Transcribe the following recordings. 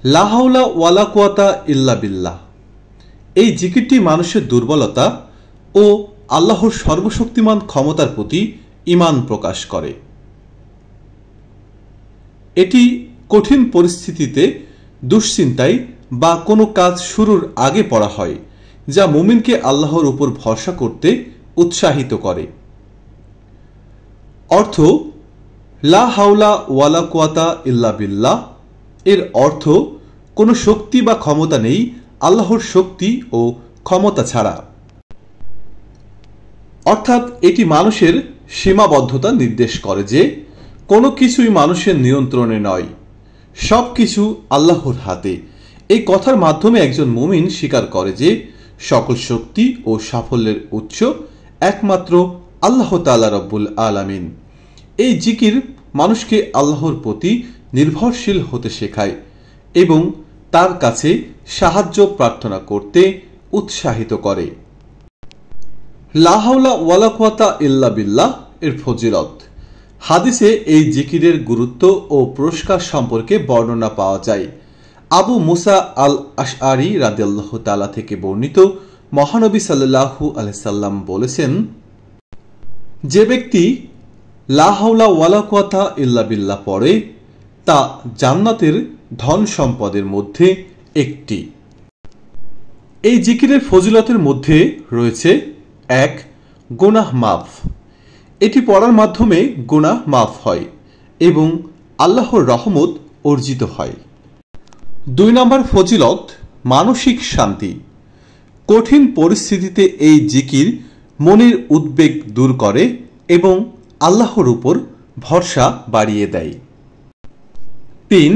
লা হাওলা ওয়ালা কুওয়াতা ইল্লা বিল্লাহ। এই জিকিরটি মানুষের দুর্বলতা ও আল্লাহর সর্বশক্তিমান ক্ষমতার প্রতি ঈমান প্রকাশ করে। এটি কঠিন পরিস্থিতিতে, দুশ্চিন্তায় বা কোনো কাজ শুরুর আগে পড়া হয়, যা মুমিনকে আল্লাহর উপর ভরসা করতে উৎসাহিত করে। অর্থ, লা হাওলা ওয়ালা কুওয়াতা ইল্লা বিল্লাহ এর অর্থ কোনো শক্তি বা ক্ষমতা নেই আল্লাহর শক্তি ও ক্ষমতা ছাড়া। অর্থাৎ এটি মানুষের সীমাবদ্ধতা নির্দেশ করে যে কোনো কিছুই মানুষের নিয়ন্ত্রণে নয়, সব কিছু আল্লাহর হাতে। এই কথার মাধ্যমে একজন মুমিন স্বীকার করে যে সকল শক্তি ও সাফল্যের উৎস একমাত্র আল্লাহ তাআলা রব্বুল আলামিন। এই জিকির মানুষকে আল্লাহর প্রতি নির্ভরশীল হতে শেখায় এবং তার কাছে সাহায্য প্রার্থনা করতে উৎসাহিত করে। লা হাওলা ওয়ালা কুওয়াতা ইল্লা বিল্লাহ এর ফজিলত। হাদিসে এই জিকিরের গুরুত্ব ও পুরস্কার সম্পর্কে বর্ণনা পাওয়া যায়। আবু মুসা আল আশআরী রাদিয়াল্লাহু তাআলা থেকে বর্ণিত, মহানবী সাল্লাল্লাহু আলাইহি সাল্লাম বলেছেন, যে ব্যক্তি লা হাওলা ওয়ালা কুওয়াতা ইল্লা বিল্লাহ পড়ে তা জান্নাতের ধন সম্পদের মধ্যে একটি। এই জিকিরের ফজিলতের মধ্যে রয়েছে ১. গুনাহ মাফ। এটি পড়ার মাধ্যমে গুনাহ মাফ হয় এবং আল্লাহর রহমত অর্জিত হয়। ২ নম্বর ফজিলত, মানসিক শান্তি। কঠিন পরিস্থিতিতে এই জিকির মনের উদ্বেগ দূর করে এবং আল্লাহর উপর ভরসা বাড়িয়ে দেয়। ৩.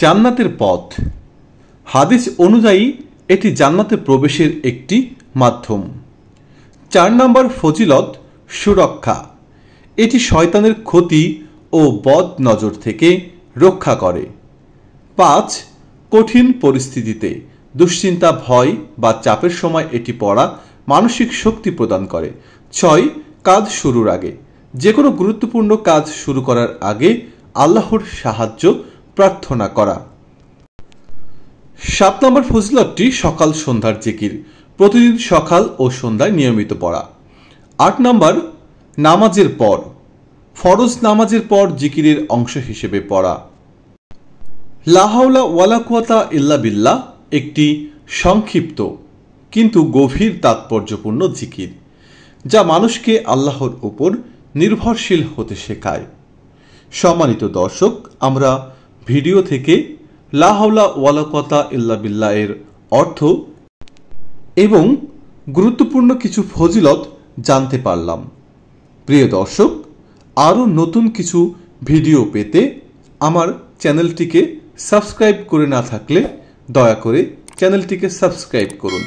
জান্নাতের পথ। হাদিস অনুযায়ী এটি জান্নাতে প্রবেশের একটি মাধ্যম। ৪ নম্বর ফজিলত, সুরক্ষা। এটি শয়তানের ক্ষতি ও বদ নজর থেকে রক্ষা করে। ৫. কঠিন পরিস্থিতিতে, দুশ্চিন্তা, ভয় বা চাপের সময় এটি পড়া মানসিক শক্তি প্রদান করে। ৬. কাজ শুরুর আগে। যে কোনো গুরুত্বপূর্ণ কাজ শুরু করার আগে আল্লাহর সাহায্য প্রার্থনা করা। ৭ নম্বর ফজিলতটি সকাল সন্ধ্যার জিকির, প্রতিদিন সকাল ও সন্ধ্যায় নিয়মিত পড়া। ৮ নম্বর, নামাজের পর, ফরজ নামাজের পর জিকিরের অংশ হিসেবে পড়া। লা হাওলা ওয়ালা কুওয়াতা ইল্লা বিল্লাহ একটি সংক্ষিপ্ত কিন্তু গভীর তাৎপর্যপূর্ণ জিকির, যা মানুষকে আল্লাহর উপর নির্ভরশীল হতে শেখায়। সম্মানিত দর্শক, আমরা ভিডিও থেকে লা হাওলা ওয়ালা কুওয়াতা ইল্লা বিল্লাহ এর অর্থ এবং গুরুত্বপূর্ণ কিছু ফজিলত জানতে পারলাম। প্রিয় দর্শক, আরও নতুন কিছু ভিডিও পেতে আমার চ্যানেলটিকে সাবস্ক্রাইব করে না থাকলে দয়া করে চ্যানেলটিকে সাবস্ক্রাইব করুন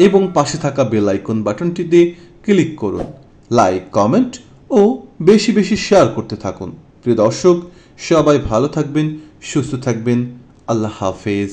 এবং পাশে থাকা বেল আইকন বাটনটিতে ক্লিক করুন। লাইক, কমেন্ট ও বেশি বেশি শেয়ার করতে থাকুন। প্রিয় দর্শক, সবাই ভালো থাকবেন, সুস্থ থাকবেন। আল্লাহ হাফেজ।